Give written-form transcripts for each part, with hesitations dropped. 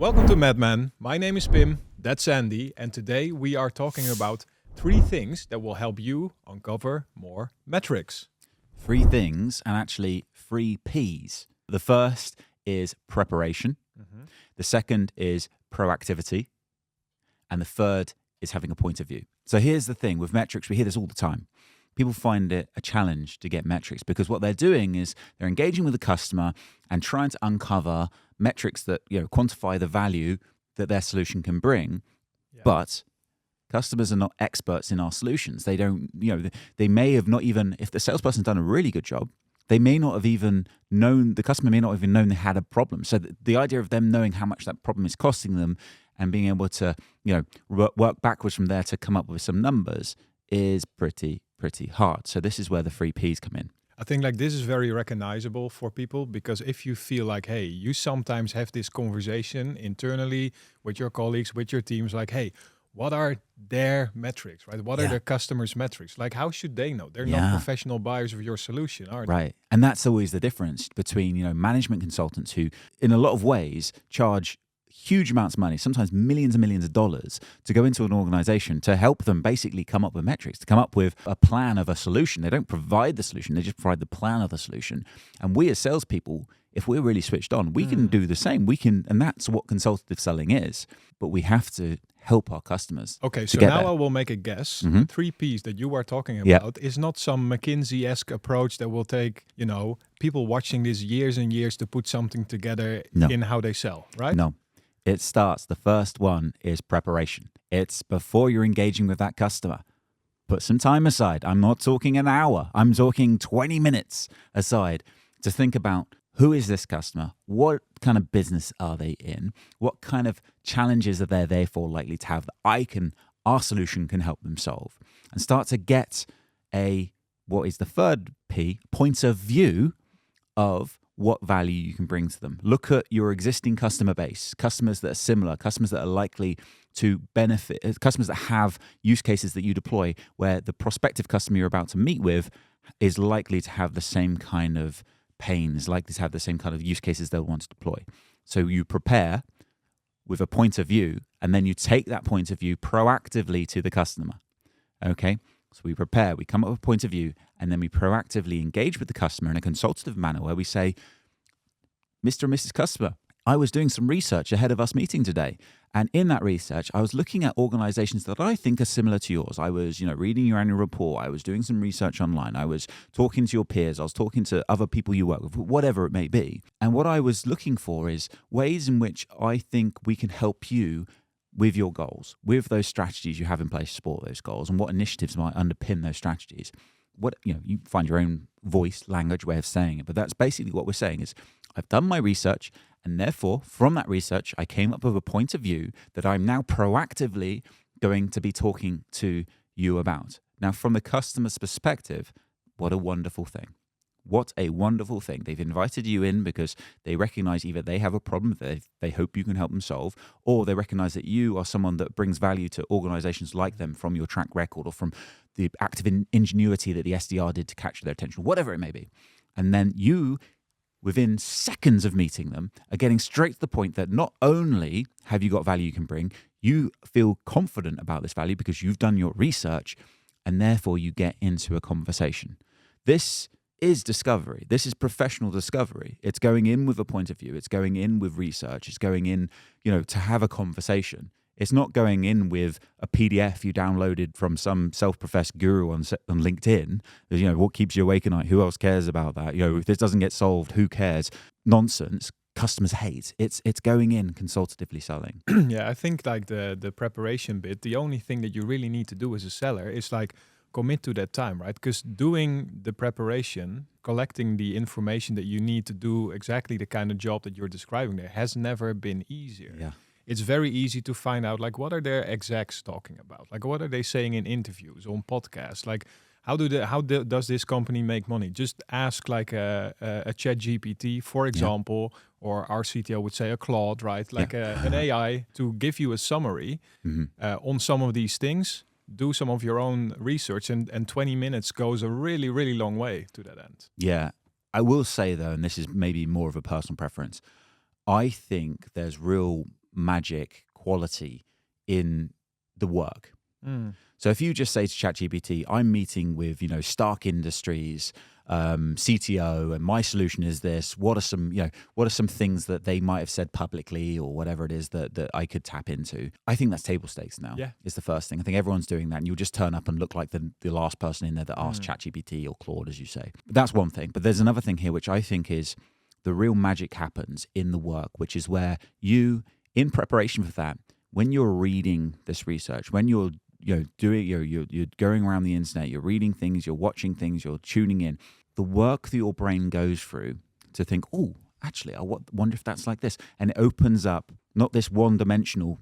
Welcome to MEDMEN. My name is Pim, that's Andy, and today we are talking about 3 things that will help you uncover more metrics. 3 things, and actually 3 Ps. The first is preparation. The second is proactivity. And the third is having a point of view. So here's the thing with metrics, we hear this all the time. People find it a challenge to get metrics because what they're doing is they're engaging with the customer and trying to uncover metrics that quantify the value that their solution can bring. Yeah. But customers are not experts in our solutions. They don't, they may have not even, if the salesperson's done a really good job, they may not have even known, the customer may not have even known they had a problem. So the idea of them knowing how much that problem is costing them and being able to, work backwards from there to come up with some numbers is pretty hard. So this is where the 3 Ps come in. I think this is very recognizable for people because if you feel like, hey, you sometimes have this conversation internally with your colleagues, with your teams, like, hey, what are their metrics, right? What are their customers' metrics? Like, how should they know? They're not professional buyers of your solution, are they? Right. And that's always the difference between, management consultants who, in a lot of ways, charge huge amounts of money, sometimes millions and millions of dollars, to go into an organization to help them basically come up with metrics, to come up with a plan of a solution. They don't provide the solution, they just provide the plan of the solution. And we as salespeople, if we're really switched on, we can do the same. We can, and that's what consultative selling is. But we have to help our customers. Okay, so now I will make a guess. 3 Ps that you are talking about is not some McKinsey-esque approach that will take, people watching this years and years to put something together in how they sell, right? No. It starts, the first one is preparation. It's before you're engaging with that customer. Put some time aside. I'm not talking an hour. I'm talking 20 minutes aside to think about who is this customer? What kind of business are they in? What kind of challenges are they therefore likely to have that our solution can help them solve? And start to get what is the third P, point of view of what value you can bring to them. Look at your existing customer base, customers that are similar, customers that are likely to benefit, customers that have use cases that you deploy where the prospective customer you're about to meet with is likely to have the same kind of pains, likely to have the same kind of use cases they'll want to deploy. So you prepare with a point of view, and then you take that point of view proactively to the customer. Okay? So we prepare, we come up with a point of view, and then we proactively engage with the customer in a consultative manner where we say, Mr. and Mrs. Customer, I was doing some research ahead of us meeting today. And in that research, I was looking at organizations that I think are similar to yours. I was, reading your annual report. I was doing some research online. I was talking to your peers. I was talking to other people you work with, whatever it may be. And what I was looking for is ways in which I think we can help you with your goals, with those strategies you have in place to support those goals, and what initiatives might underpin those strategies. You find your own voice, language, way of saying it, but that's basically what we're saying is, I've done my research, and therefore, from that research, I came up with a point of view that I'm now proactively going to be talking to you about. Now, from the customer's perspective, what a wonderful thing. What a wonderful thing. They've invited you in because they recognize either they have a problem that they hope you can help them solve, or they recognize that you are someone that brings value to organizations like them from your track record or from the active ingenuity that the SDR did to capture their attention, whatever it may be. And then you, within seconds of meeting them, are getting straight to the point that not only have you got value you can bring, you feel confident about this value because you've done your research, and therefore you get into a conversation. This is discovery. This is professional discovery. It's going in with a point of view. It's going in with research. It's going in, to have a conversation. It's not going in with a PDF you downloaded from some self-professed guru on LinkedIn. What keeps you awake at night? Who else cares about that? If this doesn't get solved, who cares? Nonsense. Customers hate. It's going in consultatively selling. Yeah, I think the preparation bit, the only thing that you really need to do as a seller is commit to that time, right? Because doing the preparation, collecting the information that you need to do exactly the kind of job that you're describing there has never been easier. Yeah. It's very easy to find out what are their execs talking about? What are they saying in interviews, on podcasts? How does this company make money? Just ask a chat GPT, for example, or our CTO would say a Claude, right? An AI to give you a summary on some of these things. Do some of your own research, and 20 minutes goes a really, really long way to that end. Yeah. I will say, though, and this is maybe more of a personal preference, I think there's real magic quality in the work. Mm. So if you just say to ChatGPT, I'm meeting with, Stark Industries, CTO, and my solution is this, what are some things that they might have said publicly or whatever it is that I could tap into? I think that's table stakes now. Yeah. Is the first thing. I think everyone's doing that, and you'll just turn up and look like the last person in there that asked ChatGPT or Claude, as you say. But that's one thing. But there's another thing here, which I think is the real magic happens in the work, which is where you, in preparation for that, when you're reading this research, when you're you're going around the internet, you're reading things, you're watching things, you're tuning in, the work that your brain goes through to think, oh, actually, I wonder if that's like this. And it opens up not this one-dimensional,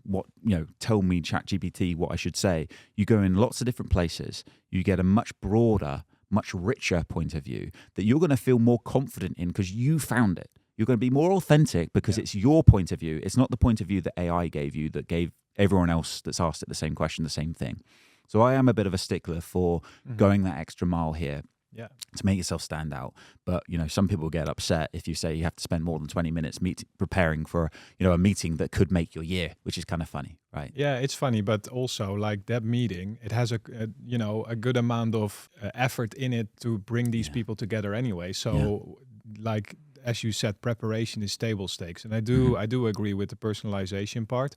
tell me ChatGPT what I should say. You go in lots of different places. You get a much broader, much richer point of view that you're going to feel more confident in because you found it. You're going to be more authentic because it's your point of view. It's not the point of view that AI gave you that gave everyone else that's asked it the same question, the same thing. So I am a bit of a stickler for going that extra mile here to make yourself stand out. But, some people get upset if you say you have to spend more than 20 minutes preparing for, a meeting that could make your year, which is kind of funny, right? Yeah, it's funny, but also like that meeting, it has a good amount of effort in it to bring these people together anyway. So like, as you said, preparation is table stakes. And I do agree with the personalization part.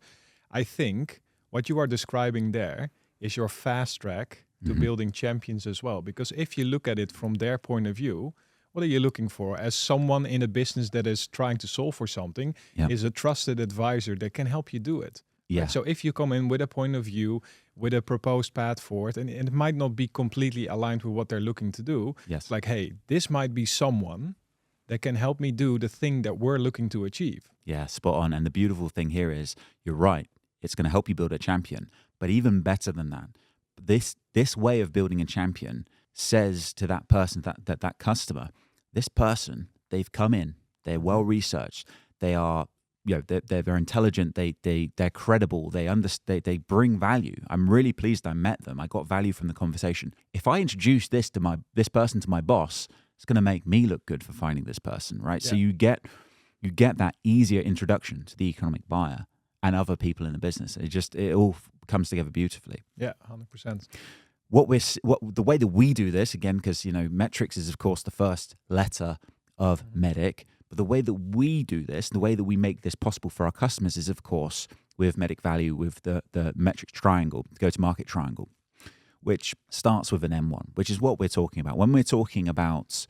I think what you are describing there is your fast track to building champions as well. Because if you look at it from their point of view, what are you looking for? As someone in a business that is trying to solve for something, is a trusted advisor that can help you do it. Yeah. Right? So if you come in with a point of view, with a proposed path forward, and it might not be completely aligned with what they're looking to do, Yes. like, hey, this might be someone that can help me do the thing that we're looking to achieve. Yeah, spot on. And the beautiful thing here is, you're right, it's going to help you build a champion. But even better than that, this way of building a champion says to that person, that customer, this person, they've come in, they're well researched, they are, they're intelligent, they're credible, they bring value. I'm really pleased I met them. I got value from the conversation. If I introduce this person to my boss, it's going to make me look good for finding this person, right? Yeah. So you get that easier introduction to the economic buyer and other people in the business. It all comes together beautifully. Yeah, 100%. The way that we do this, again, because metrics is of course the first letter of MEDDICC, but the way that we do this, the way that we make this possible for our customers is of course with MEDDICC Value, with the metrics triangle, the go-to-market triangle, which starts with an M1, which is what we're talking about. When we're talking about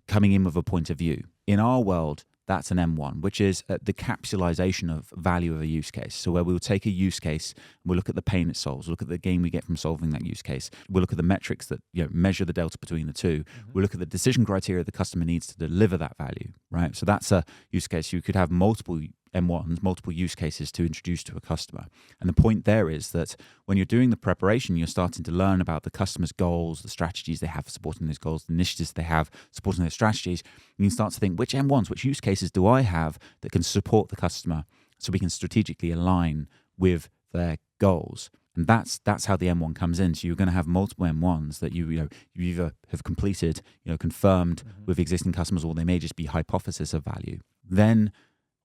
coming in with a point of view, in our world, that's an M1, which is the capsulization of value of a use case. So where we'll take a use case, we'll look at the pain it solves, we'll look at the gain we get from solving that use case. We'll look at the metrics that measure the delta between the two. We'll look at the decision criteria the customer needs to deliver that value, right? So that's a use case. You could have multiple M1s, multiple use cases to introduce to a customer. And the point there is that when you're doing the preparation, you're starting to learn about the customer's goals, the strategies they have for supporting those goals, the initiatives they have supporting those strategies. And you start to think, which M1s, which use cases do I have that can support the customer so we can strategically align with their goals? And that's how the M1 comes in. So you're going to have multiple M1s that you either have completed, confirmed with existing customers, or they may just be hypothesis of value. Then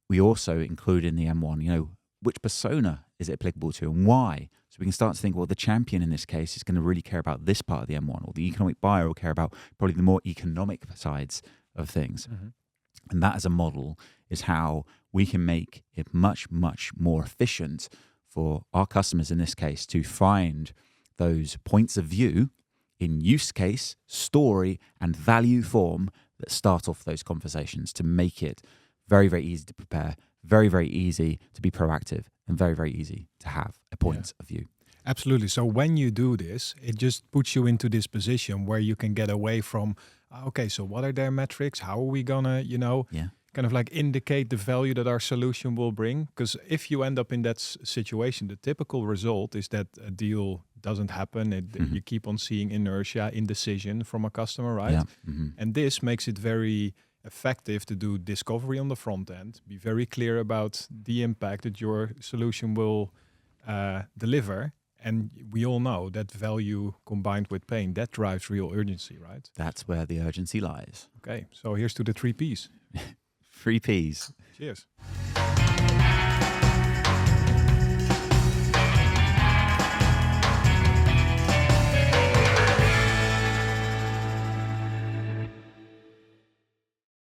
we also include in the M1, which persona is it applicable to and why? So we can start to think, well, the champion in this case is going to really care about this part of the M1, or the economic buyer will care about probably the more economic sides of things. And that as a model is how we can make it much, much more efficient for our customers in this case to find those points of view in use case, story, and value form that start off those conversations to make it very, very easy to prepare, very, very easy to be proactive, and very, very easy to have a point of view. Absolutely. So when you do this, it just puts you into this position where you can get away from, okay, so what are their metrics? How are we going to, kind of like indicate the value that our solution will bring? Because if you end up in that situation, the typical result is that a deal doesn't happen. You keep on seeing inertia, indecision from a customer, right? Yeah. And this makes it very effective to do discovery on the front end, be very clear about the impact that your solution will deliver. And we all know that value combined with pain, that drives real urgency, right? That's where the urgency lies. Okay, so here's to the 3 Ps. 3 Ps. Cheers.